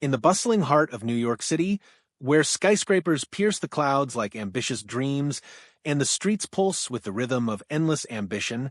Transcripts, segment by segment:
In the bustling heart of New York City, where skyscrapers pierce the clouds like ambitious dreams and the streets pulse with the rhythm of endless ambition,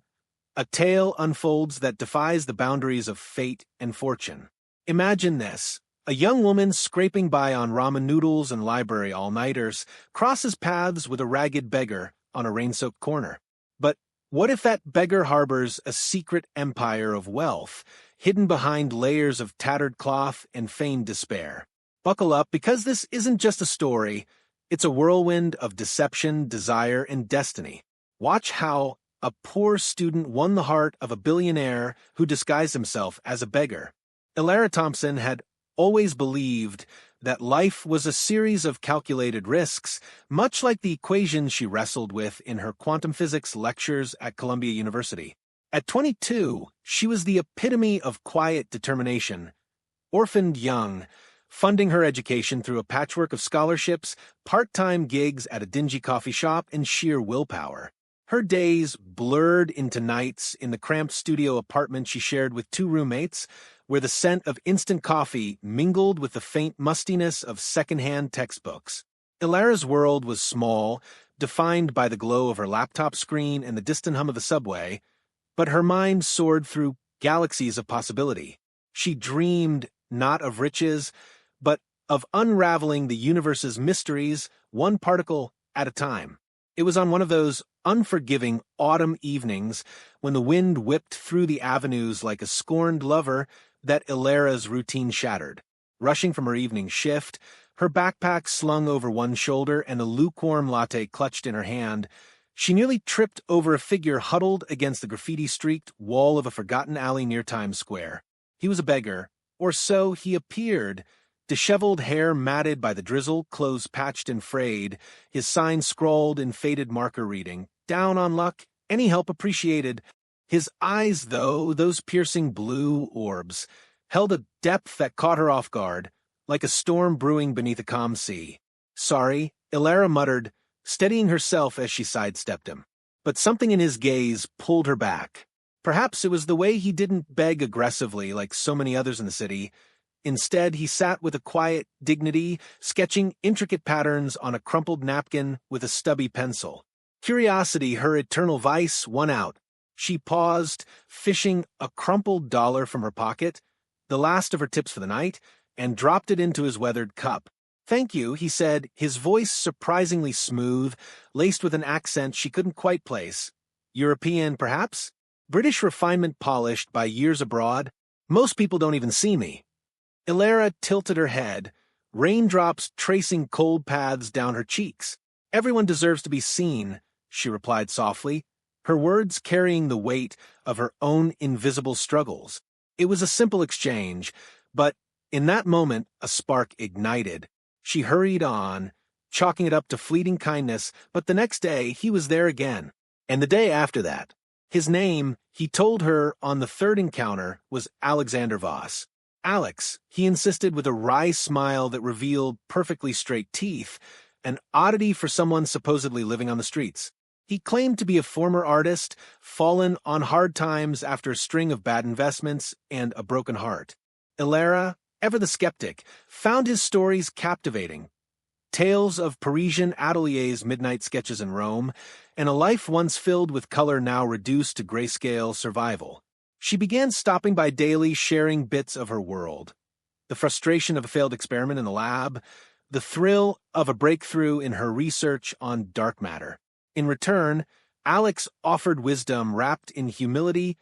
a tale unfolds that defies the boundaries of fate and fortune. Imagine this. A young woman scraping by on ramen noodles and library all-nighters crosses paths with a ragged beggar on a rain-soaked corner. But what if that beggar harbors a secret empire of wealth, hidden behind layers of tattered cloth and feigned despair? Buckle up, because this isn't just a story, it's a whirlwind of deception, desire, and destiny. Watch how a poor student won the heart of a billionaire who disguised himself as a beggar. Elara Thompson had always believed that life was a series of calculated risks, much like the equations she wrestled with in her quantum physics lectures at Columbia University. At 22, she was the epitome of quiet determination, orphaned young, funding her education through a patchwork of scholarships, part-time gigs at a dingy coffee shop, and sheer willpower. Her days blurred into nights in the cramped studio apartment she shared with two roommates, where the scent of instant coffee mingled with the faint mustiness of secondhand textbooks. Elara's world was small, defined by the glow of her laptop screen and the distant hum of the subway, but her mind soared through galaxies of possibility. She dreamed not of riches, but of unraveling the universe's mysteries, one particle at a time. It was on one of those unforgiving autumn evenings, when the wind whipped through the avenues like a scorned lover, that Elara's routine shattered. Rushing from her evening shift, her backpack slung over one shoulder and a lukewarm latte clutched in her hand, she nearly tripped over a figure huddled against the graffiti-streaked wall of a forgotten alley near Times Square. He was a beggar, or so he appeared, disheveled hair matted by the drizzle, clothes patched and frayed, his sign scrawled in faded marker reading, "Down on luck, any help appreciated." His eyes, though, those piercing blue orbs, held a depth that caught her off guard, like a storm brewing beneath a calm sea. "Sorry," Elara muttered, steadying herself as she sidestepped him. But something in his gaze pulled her back. Perhaps it was the way he didn't beg aggressively like so many others in the city. Instead, he sat with a quiet dignity, sketching intricate patterns on a crumpled napkin with a stubby pencil. Curiosity, her eternal vice, won out. She paused, fishing a crumpled dollar from her pocket, the last of her tips for the night, and dropped it into his weathered cup. "Thank you," he said, his voice surprisingly smooth, laced with an accent she couldn't quite place. "European, perhaps? British refinement polished by years abroad? Most people don't even see me." Elara tilted her head, raindrops tracing cold paths down her cheeks. "Everyone deserves to be seen," she replied softly, her words carrying the weight of her own invisible struggles. It was a simple exchange, but in that moment a spark ignited. She hurried on, chalking it up to fleeting kindness, but the next day he was there again, and the day after that. His name, he told her on the third encounter, was Alexander Voss. "Alex," he insisted with a wry smile that revealed perfectly straight teeth, an oddity for someone supposedly living on the streets. He claimed to be a former artist, fallen on hard times after a string of bad investments and a broken heart. Elara, ever the skeptic, found his stories captivating. Tales of Parisian ateliers, midnight sketches in Rome, and a life once filled with color now reduced to grayscale survival. She began stopping by daily, sharing bits of her world. The frustration of a failed experiment in the lab, the thrill of a breakthrough in her research on dark matter. In return, Alex offered wisdom wrapped in humility,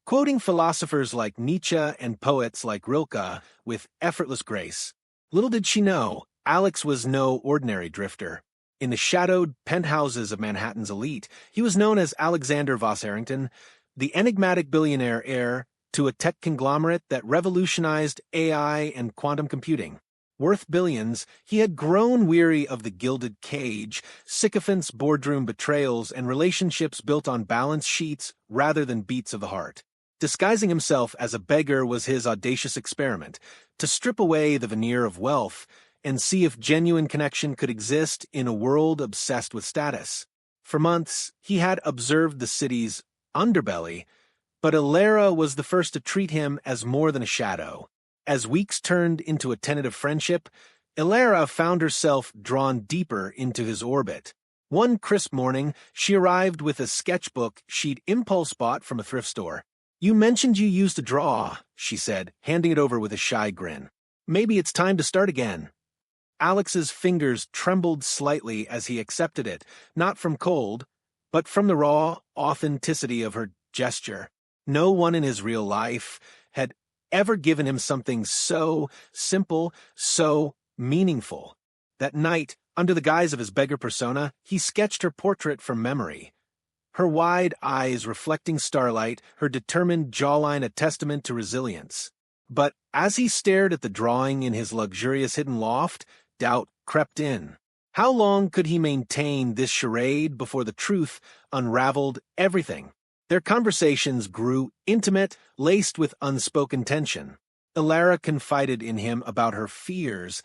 quoting philosophers like Nietzsche and poets like Rilke with effortless grace. Little did she know, Alex was no ordinary drifter. In the shadowed penthouses of Manhattan's elite, he was known as Alexander Voss Arrington, the enigmatic billionaire heir to a tech conglomerate that revolutionized AI and quantum computing. Worth billions, he had grown weary of the gilded cage, sycophants' boardroom betrayals, and relationships built on balance sheets rather than beats of the heart. Disguising himself as a beggar was his audacious experiment, to strip away the veneer of wealth and see if genuine connection could exist in a world obsessed with status. For months, he had observed the city's underbelly, but Elara was the first to treat him as more than a shadow. As weeks turned into a tentative friendship, Ilara found herself drawn deeper into his orbit. One crisp morning, she arrived with a sketchbook she'd impulse bought from a thrift store. "You mentioned you used to draw," she said, handing it over with a shy grin. "Maybe it's time to start again." Alex's fingers trembled slightly as he accepted it, not from cold, but from the raw authenticity of her gesture. No one in his real life had ever given him something so simple, so meaningful. That night, under the guise of his beggar persona, he sketched her portrait from memory. Her wide eyes reflecting starlight, her determined jawline a testament to resilience. But as he stared at the drawing in his luxurious hidden loft, doubt crept in. How long could he maintain this charade before the truth unraveled everything? Their conversations grew intimate, laced with unspoken tension. Ilara confided in him about her fears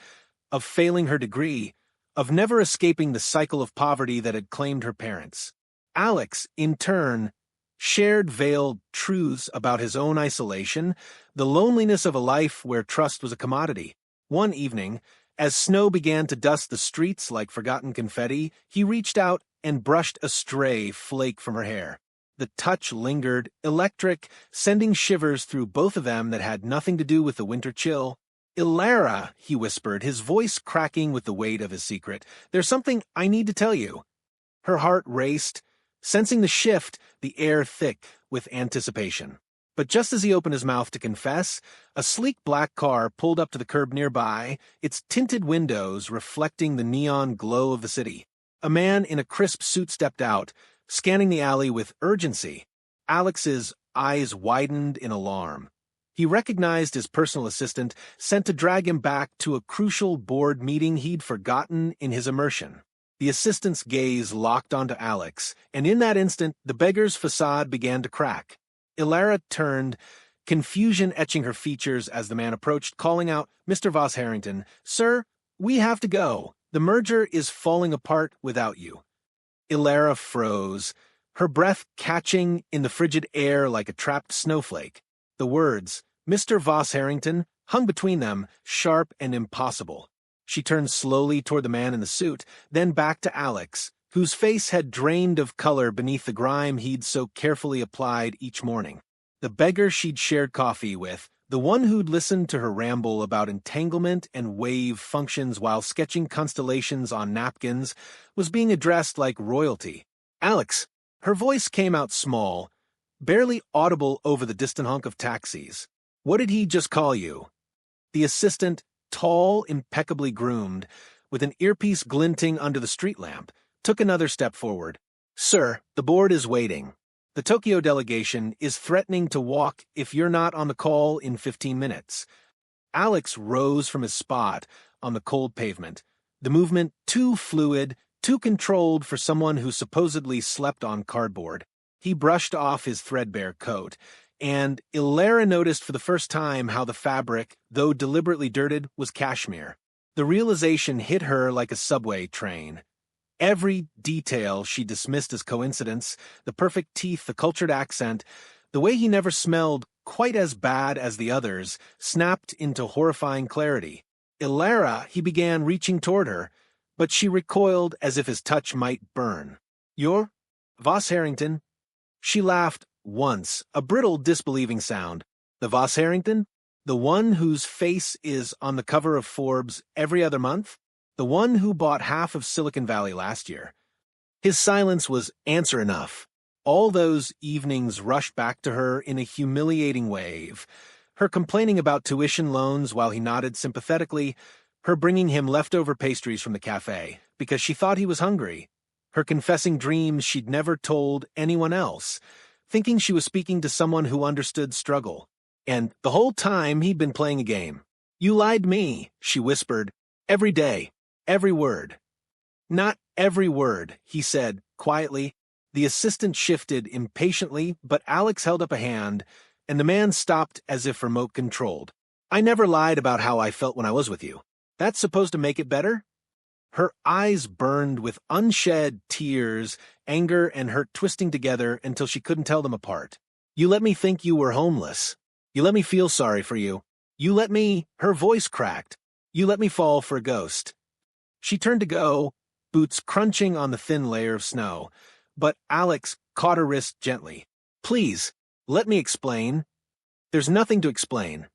of failing her degree, of never escaping the cycle of poverty that had claimed her parents. Alex, in turn, shared veiled truths about his own isolation, the loneliness of a life where trust was a commodity. One evening, as snow began to dust the streets like forgotten confetti, he reached out and brushed a stray flake from her hair. The touch lingered, electric, sending shivers through both of them that had nothing to do with the winter chill. "Ilara," he whispered, his voice cracking with the weight of his secret, "there's something I need to tell you." Her heart raced, sensing the shift, the air thick with anticipation. But just as he opened his mouth to confess, a sleek black car pulled up to the curb nearby, its tinted windows reflecting the neon glow of the city. A man in a crisp suit stepped out, scanning the alley with urgency. Alex's eyes widened in alarm. He recognized his personal assistant, sent to drag him back to a crucial board meeting he'd forgotten in his immersion. The assistant's gaze locked onto Alex, and in that instant, the beggar's facade began to crack. Ilara turned, confusion etching her features as the man approached, calling out, "Mr. Voss Harrington, sir, we have to go. The merger is falling apart without you." Ilara froze, her breath catching in the frigid air like a trapped snowflake. The words, "Mr. Voss Harrington," hung between them, sharp and impossible. She turned slowly toward the man in the suit, then back to Alex, whose face had drained of color beneath the grime he'd so carefully applied each morning. The beggar she'd shared coffee with, the one who'd listened to her ramble about entanglement and wave functions while sketching constellations on napkins, was being addressed like royalty. "Alex," her voice came out small, barely audible over the distant honk of taxis. "What did he just call you?" The assistant, tall, impeccably groomed, with an earpiece glinting under the street lamp, took another step forward. "Sir, the board is waiting. The Tokyo delegation is threatening to walk if you're not on the call in 15 minutes. Alex rose from his spot on the cold pavement, the movement too fluid, too controlled for someone who supposedly slept on cardboard. He brushed off his threadbare coat, and Ilara noticed for the first time how the fabric, though deliberately dirted, was cashmere. The realization hit her like a subway train. Every detail she dismissed as coincidence, the perfect teeth, the cultured accent, the way he never smelled quite as bad as the others, snapped into horrifying clarity. "Ilara," he began reaching toward her, but she recoiled as if his touch might burn. "You're Voss Harrington?" She laughed once, a brittle, disbelieving sound. "The Voss Harrington? The one whose face is on the cover of Forbes every other month? The one who bought half of Silicon Valley last year?" His silence was answer enough. All those evenings rushed back to her in a humiliating wave. Her complaining about tuition loans while he nodded sympathetically, her bringing him leftover pastries from the cafe because she thought he was hungry, her confessing dreams she'd never told anyone else, thinking she was speaking to someone who understood struggle. And the whole time he'd been playing a game. "You lied to me," she whispered, "every day, every word." "Not every word," he said, quietly. The assistant shifted impatiently, but Alex held up a hand, and the man stopped as if remote-controlled. "I never lied about how I felt when I was with you. That's supposed to make it better?" Her eyes burned with unshed tears, anger and hurt twisting together until she couldn't tell them apart. "You let me think you were homeless. You let me feel sorry for you. Her voice cracked. You let me fall for a ghost. She turned to go, boots crunching on the thin layer of snow, but Alex caught her wrist gently. Please, let me explain. There's nothing to explain.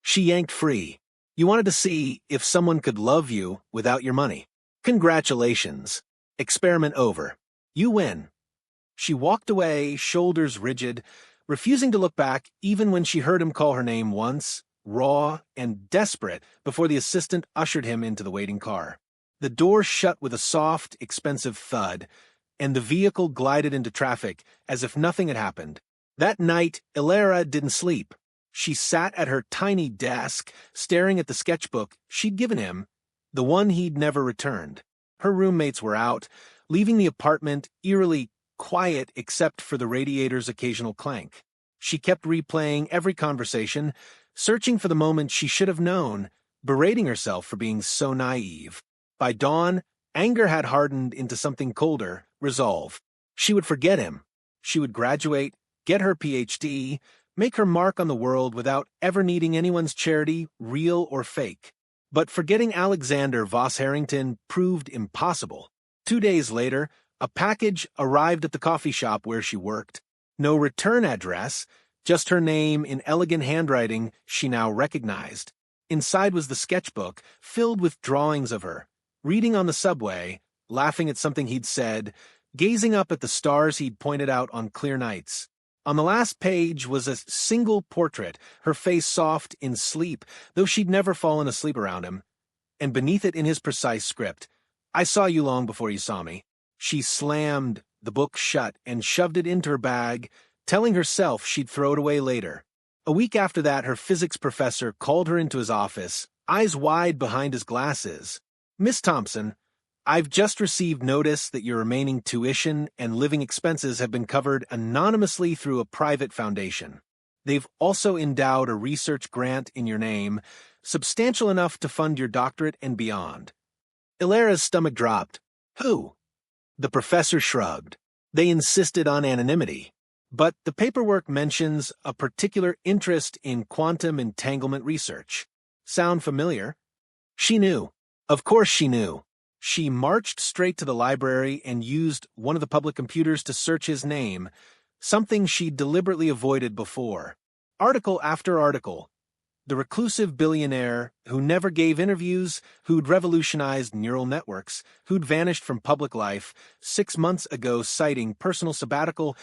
She yanked free. You wanted to see if someone could love you without your money. Congratulations. Experiment over. You win. She walked away, shoulders rigid, refusing to look back even when she heard him call her name once, raw and desperate, before the assistant ushered him into the waiting car. The door shut with a soft, expensive thud, and the vehicle glided into traffic as if nothing had happened. That night, Ilera didn't sleep. She sat at her tiny desk, staring at the sketchbook she'd given him, the one he'd never returned. Her roommates were out, leaving the apartment eerily quiet except for the radiator's occasional clank. She kept replaying every conversation, searching for the moment she should have known, berating herself for being so naive. By dawn, anger had hardened into something colder, resolve. She would forget him. She would graduate, get her PhD, make her mark on the world without ever needing anyone's charity, real or fake. But forgetting Alexander Voss Harrington proved impossible. 2 days later, a package arrived at the coffee shop where she worked. No return address, just her name in elegant handwriting she now recognized. Inside was the sketchbook, filled with drawings of her, reading on the subway, laughing at something he'd said, gazing up at the stars he'd pointed out on clear nights. On the last page was a single portrait, her face soft in sleep, though she'd never fallen asleep around him. And beneath it in his precise script, I saw you long before you saw me. She slammed the book shut and shoved it into her bag, telling herself she'd throw it away later. A week after that, her physics professor called her into his office, eyes wide behind his glasses. Miss Thompson, I've just received notice that your remaining tuition and living expenses have been covered anonymously through a private foundation. They've also endowed a research grant in your name, substantial enough to fund your doctorate and beyond. Ilera's stomach dropped. Who? The professor shrugged. They insisted on anonymity. But the paperwork mentions a particular interest in quantum entanglement research. Sound familiar? She knew. Of course she knew. She marched straight to the library and used one of the public computers to search his name, something she'd deliberately avoided before. Article after article. The reclusive billionaire who never gave interviews, who'd revolutionized neural networks, who'd vanished from public life, 6 months ago citing personal sabbatical.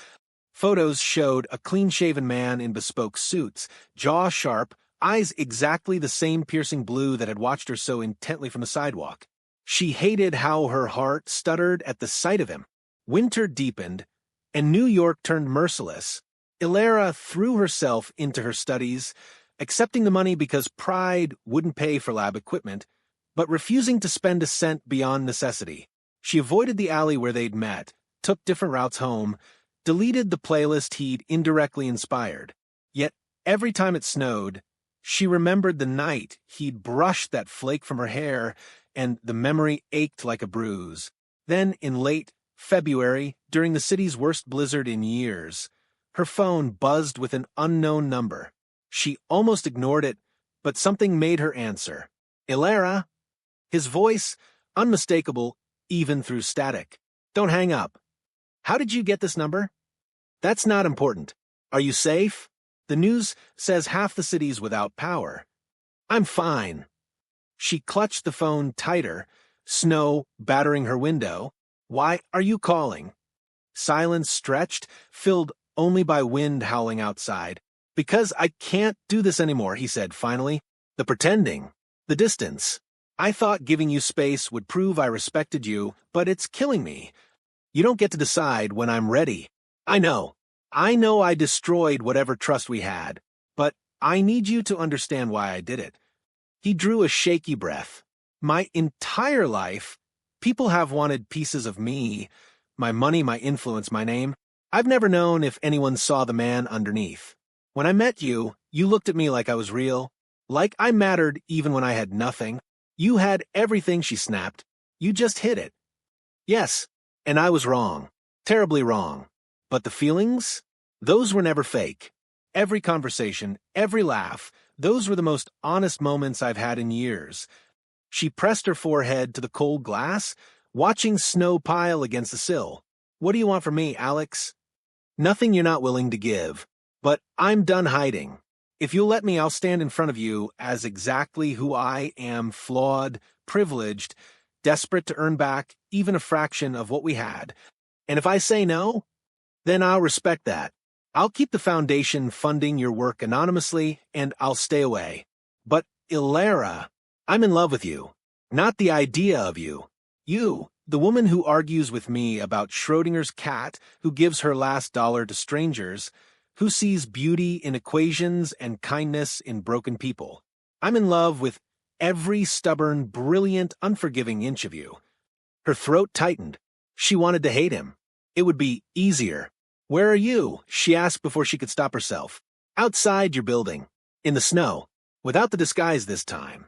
Photos showed a clean-shaven man in bespoke suits, jaw sharp, eyes exactly the same piercing blue that had watched her so intently from the sidewalk. She hated how her heart stuttered at the sight of him. Winter deepened, and New York turned merciless. Ilera threw herself into her studies, accepting the money because pride wouldn't pay for lab equipment, but refusing to spend a cent beyond necessity. She avoided the alley where they'd met, took different routes home, deleted the playlist he'd indirectly inspired. Yet, every time it snowed, she remembered the night he'd brushed that flake from her hair, and the memory ached like a bruise. Then, in late February, during the city's worst blizzard in years, her phone buzzed with an unknown number. She almost ignored it, but something made her answer. Ilera? His voice, unmistakable, even through static. Don't hang up. How did you get this number? That's not important. Are you safe? The news says half the city's without power. I'm fine. She clutched the phone tighter, snow battering her window. Why are you calling? Silence stretched, filled only by wind howling outside. Because I can't do this anymore, he said finally. The pretending. The distance. I thought giving you space would prove I respected you, but it's killing me. You don't get to decide when I'm ready. I know. I destroyed whatever trust we had, but I need you to understand why I did it. He drew a shaky breath. My entire life, people have wanted pieces of me, my money, my influence, my name. I've never known if anyone saw the man underneath. When I met you, you looked at me like I was real, like I mattered even when I had nothing. You had everything, she snapped. You just hid it. Yes, and I was wrong, terribly wrong. But the feelings? Those were never fake. Every conversation, every laugh, Those were the most honest moments I've had in years. She pressed her forehead to the cold glass, watching snow pile against the sill. What do you want from me, Alex? Nothing you're not willing to give. But I'm done hiding. If you'll let me, I'll stand in front of you as exactly who I am, flawed, privileged, desperate to earn back even a fraction of what we had. And if I say no, then I'll respect that. I'll keep the foundation funding your work anonymously, and I'll stay away. But, Ilara, I'm in love with you. Not the idea of you. You, the woman who argues with me about Schrodinger's cat, who gives her last dollar to strangers, who sees beauty in equations and kindness in broken people. I'm in love with every stubborn, brilliant, unforgiving inch of you. Her throat tightened. She wanted to hate him. It would be easier. Where are you? She asked before she could stop herself. Outside your building. In the snow. Without the disguise this time.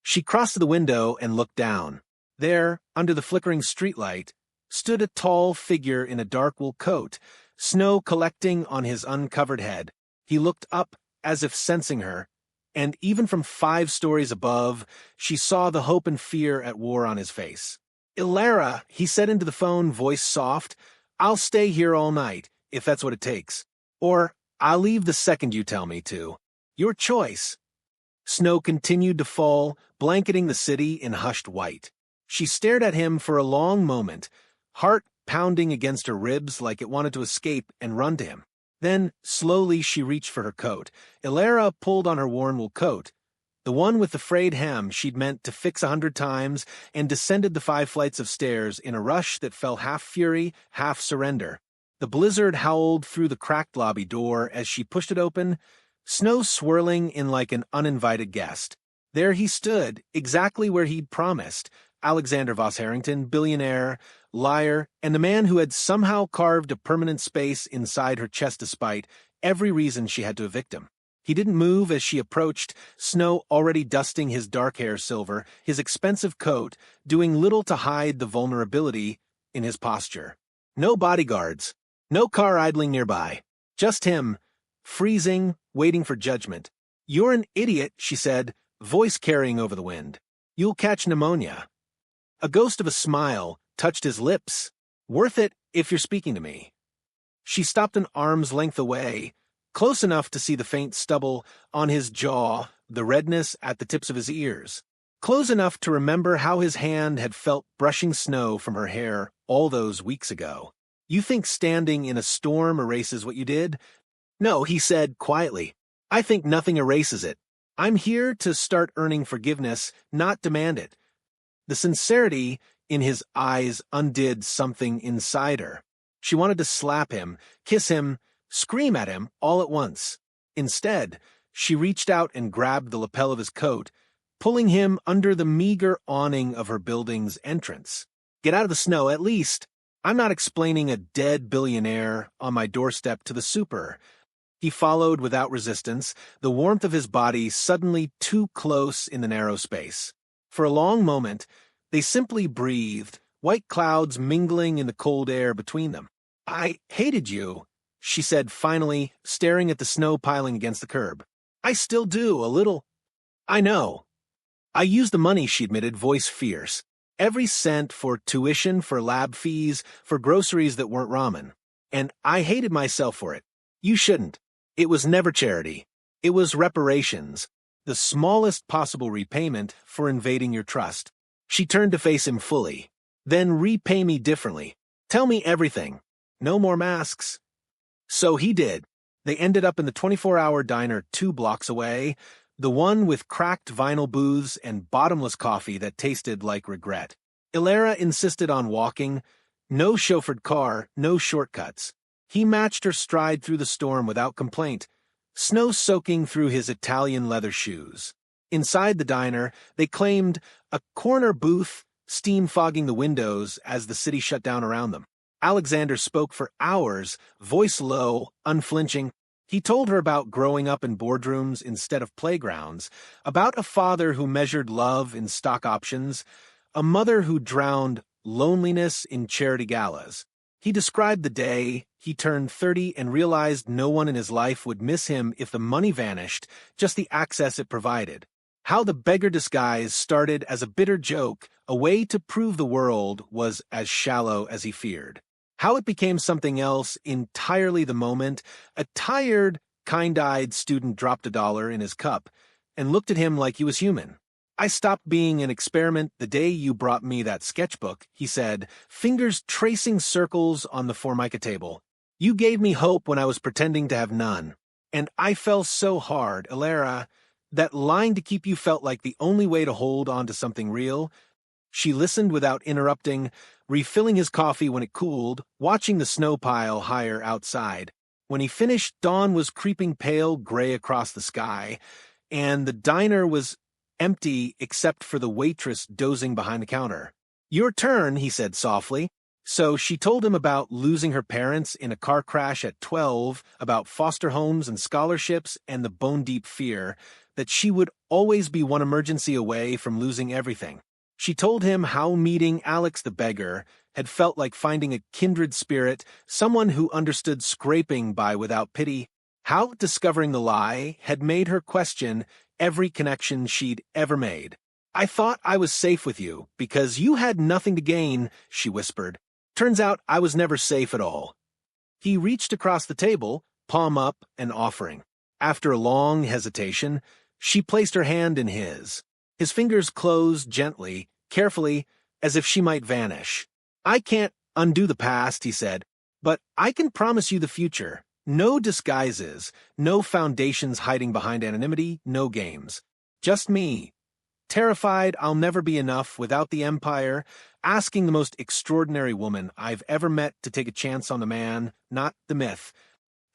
She crossed to the window and looked down. There, under the flickering streetlight, stood a tall figure in a dark wool coat, snow collecting on his uncovered head. He looked up as if sensing her, and even from 5 stories above, she saw the hope and fear at war on his face. Ilara, he said into the phone, voice soft, I'll stay here all night, if that's what it takes. Or, I'll leave the second you tell me to. Your choice. Snow continued to fall, blanketing the city in hushed white. She stared at him for a long moment, heart pounding against her ribs like it wanted to escape and run to him. Then, slowly, she reached for her coat. Ilara pulled on her worn wool coat, the one with the frayed hem she'd meant to fix 100 times, and descended the 5 flights of stairs in a rush that felt half fury, half surrender. The blizzard howled through the cracked lobby door as she pushed it open, snow swirling in like an uninvited guest. There he stood, exactly where he'd promised, Alexander Voss Harrington, billionaire, liar, and the man who had somehow carved a permanent space inside her chest despite every reason she had to evict him. He didn't move as she approached, snow already dusting his dark hair silver, his expensive coat, doing little to hide the vulnerability in his posture. No bodyguards, no car idling nearby, just him, freezing, waiting for judgment. You're an idiot, she said, voice carrying over the wind. You'll catch pneumonia. A ghost of a smile touched his lips. Worth it if you're speaking to me. She stopped an arm's length away, close enough to see the faint stubble on his jaw, the redness at the tips of his ears. Close enough to remember how his hand had felt brushing snow from her hair all those weeks ago. You think standing in a storm erases what you did? No, he said quietly. I think nothing erases it. I'm here to start earning forgiveness, not demand it. The sincerity in his eyes undid something inside her. She wanted to slap him, kiss him, scream at him all at once. Instead, she reached out and grabbed the lapel of his coat, pulling him under the meager awning of her building's entrance. Get out of the snow, at least. I'm not explaining a dead billionaire on my doorstep to the super. He followed without resistance, the warmth of his body suddenly too close in the narrow space. For a long moment, they simply breathed, white clouds mingling in the cold air between them. I hated you, she said finally, staring at the snow piling against the curb. I still do, a little. I know. I used the money, she admitted, voice fierce. Every cent for tuition, for lab fees, for groceries that weren't ramen. And I hated myself for it. You shouldn't. It was never charity. It was reparations, the smallest possible repayment for invading your trust. She turned to face him fully. Then repay me differently. Tell me everything. No more masks. So he did. They ended up in the 24-hour diner 2 blocks away, the one with cracked vinyl booths and bottomless coffee that tasted like regret. Ilara insisted on walking. No chauffeured car, no shortcuts. He matched her stride through the storm without complaint, snow soaking through his Italian leather shoes. Inside the diner, they claimed a corner booth, steam fogging the windows as the city shut down around them. Alexander spoke for hours, voice low, unflinching. He told her about growing up in boardrooms instead of playgrounds, about a father who measured love in stock options, a mother who drowned loneliness in charity galas. He described the day he turned 30 and realized no one in his life would miss him if the money vanished, just the access it provided. How the beggar disguise started as a bitter joke, a way to prove the world was as shallow as he feared. How it became something else entirely the moment a tired, kind-eyed student dropped $1 in his cup and looked at him like he was human. "I stopped being an experiment the day you brought me that sketchbook," he said, fingers tracing circles on the formica table. "You gave me hope when I was pretending to have none. And I fell so hard, Elara. That lying to keep you felt like the only way to hold on to something real." She listened without interrupting, refilling his coffee when it cooled, watching the snow pile higher outside. When he finished, dawn was creeping pale gray across the sky, and the diner was empty except for the waitress dozing behind the counter. "Your turn," he said softly. So she told him about losing her parents in a car crash at 12, about foster homes and scholarships, and the bone-deep fear that she would always be one emergency away from losing everything. She told him how meeting Alex the beggar had felt like finding a kindred spirit, someone who understood scraping by without pity, how discovering the lie had made her question every connection she'd ever made. "I thought I was safe with you, because you had nothing to gain," she whispered. "Turns out I was never safe at all." He reached across the table, palm up and offering. After a long hesitation, she placed her hand in his. His fingers closed gently, carefully, as if she might vanish. "I can't undo the past," he said, "but I can promise you the future. No disguises, no foundations hiding behind anonymity, no games. Just me. Terrified I'll never be enough without the empire, asking the most extraordinary woman I've ever met to take a chance on the man, not the myth."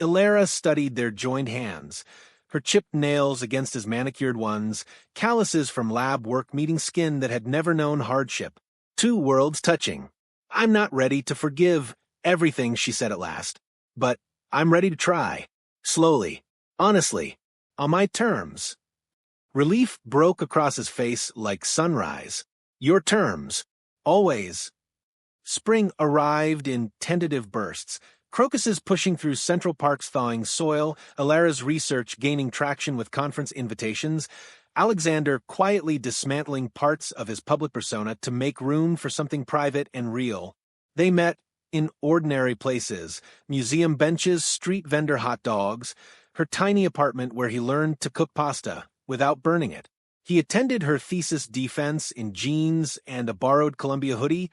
Elara studied their joined hands, her chipped nails against his manicured ones, calluses from lab work meeting skin that had never known hardship. Two worlds touching. "I'm not ready to forgive everything," she said at last, "but I'm ready to try. Slowly. Honestly. On my terms." Relief broke across his face like sunrise. "Your terms. Always." Spring arrived in tentative bursts, crocuses pushing through Central Park's thawing soil, Elara's research gaining traction with conference invitations, Alexander quietly dismantling parts of his public persona to make room for something private and real. They met in ordinary places, museum benches, street vendor hot dogs, her tiny apartment where he learned to cook pasta without burning it. He attended her thesis defense in jeans and a borrowed Columbia hoodie,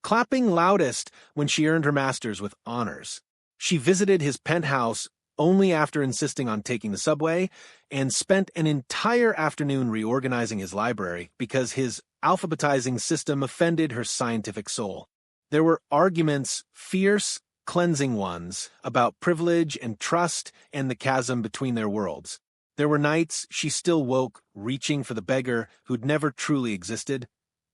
clapping loudest when she earned her master's with honors. She visited his penthouse only after insisting on taking the subway, and spent an entire afternoon reorganizing his library because his alphabetizing system offended her scientific soul. There were arguments, fierce, cleansing ones, about privilege and trust and the chasm between their worlds. There were nights she still woke, reaching for the beggar who'd never truly existed,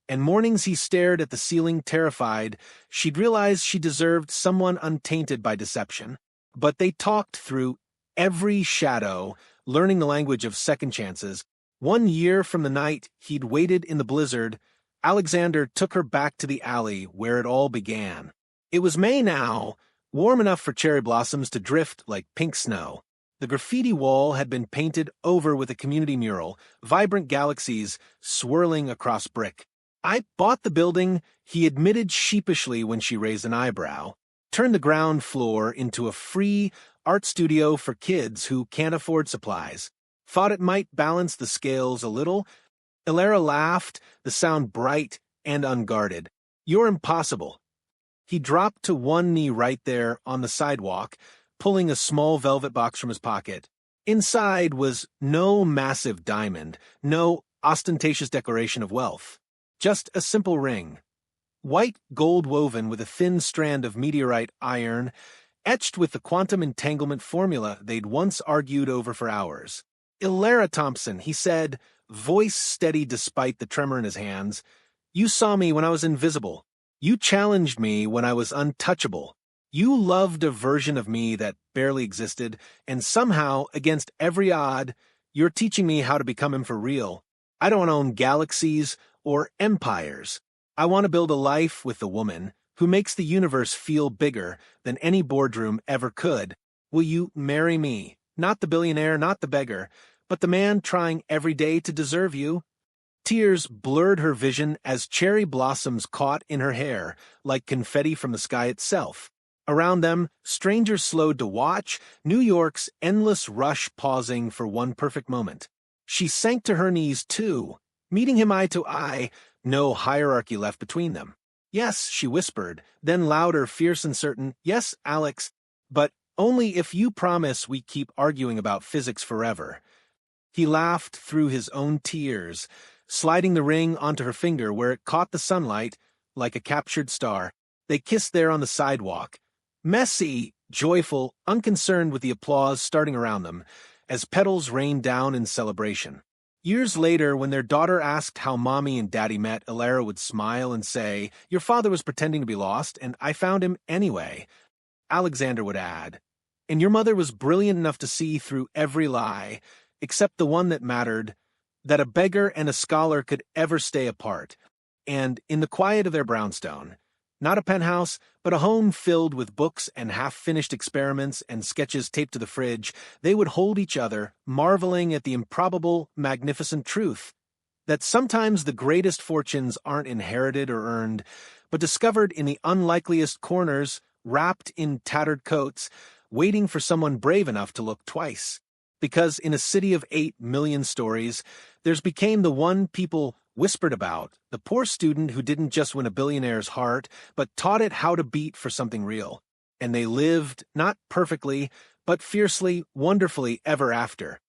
and mornings he stared at the ceiling terrified she'd realized she deserved someone untainted by deception. But they talked through every shadow, learning the language of second chances. 1 year from the night he'd waited in the blizzard, Alexander took her back to the alley where it all began. It was May now, warm enough for cherry blossoms to drift like pink snow. The graffiti wall had been painted over with a community mural, vibrant galaxies swirling across brick. "I bought the building," he admitted sheepishly when she raised an eyebrow. "Turned the ground floor into a free art studio for kids who can't afford supplies. Thought it might balance the scales a little." Elara laughed, the sound bright and unguarded. "You're impossible." He dropped to one knee right there on the sidewalk, pulling a small velvet box from his pocket. Inside was no massive diamond, no ostentatious declaration of wealth. Just a simple ring. White gold woven with a thin strand of meteorite iron, etched with the quantum entanglement formula they'd once argued over for hours. "Elara Thompson," he said, voice steady despite the tremor in his hands. "You saw me when I was invisible. You challenged me when I was untouchable. You loved a version of me that barely existed, and somehow, against every odd, you're teaching me how to become him for real. I don't want to own galaxies or empires. I want to build a life with the woman who makes the universe feel bigger than any boardroom ever could. Will you marry me? Not the billionaire, not the beggar, but the man trying every day to deserve you. Tears blurred her vision as cherry blossoms caught in her hair, like confetti from the sky itself. Around them, strangers slowed to watch, New York's endless rush pausing for one perfect moment. She sank to her knees, too, meeting him eye to eye, no hierarchy left between them. Yes, she whispered, then louder, fierce and certain, yes, Alex, but only if you promise we keep arguing about physics forever. He laughed through his own tears, sliding the ring onto her finger where it caught the sunlight like a captured star. They kissed there on the sidewalk, messy, joyful, unconcerned with the applause starting around them, as petals rained down in celebration. Years later, when their daughter asked how Mommy and Daddy met, Alara would smile and say, "Your father was pretending to be lost, and I found him anyway." Alexander would add, "And your mother was brilliant enough to see through every lie, except the one that mattered, that a beggar and a scholar could ever stay apart." And in the quiet of their brownstone, not a penthouse, but a home filled with books and half-finished experiments and sketches taped to the fridge, they would hold each other, marveling at the improbable, magnificent truth that sometimes the greatest fortunes aren't inherited or earned, but discovered in the unlikeliest corners, wrapped in tattered coats, waiting for someone brave enough to look twice. Because in a city of 8 million stories, there's became the one people whispered about, the poor student who didn't just win a billionaire's heart, but taught it how to beat for something real. And they lived, not perfectly, but fiercely, wonderfully ever after.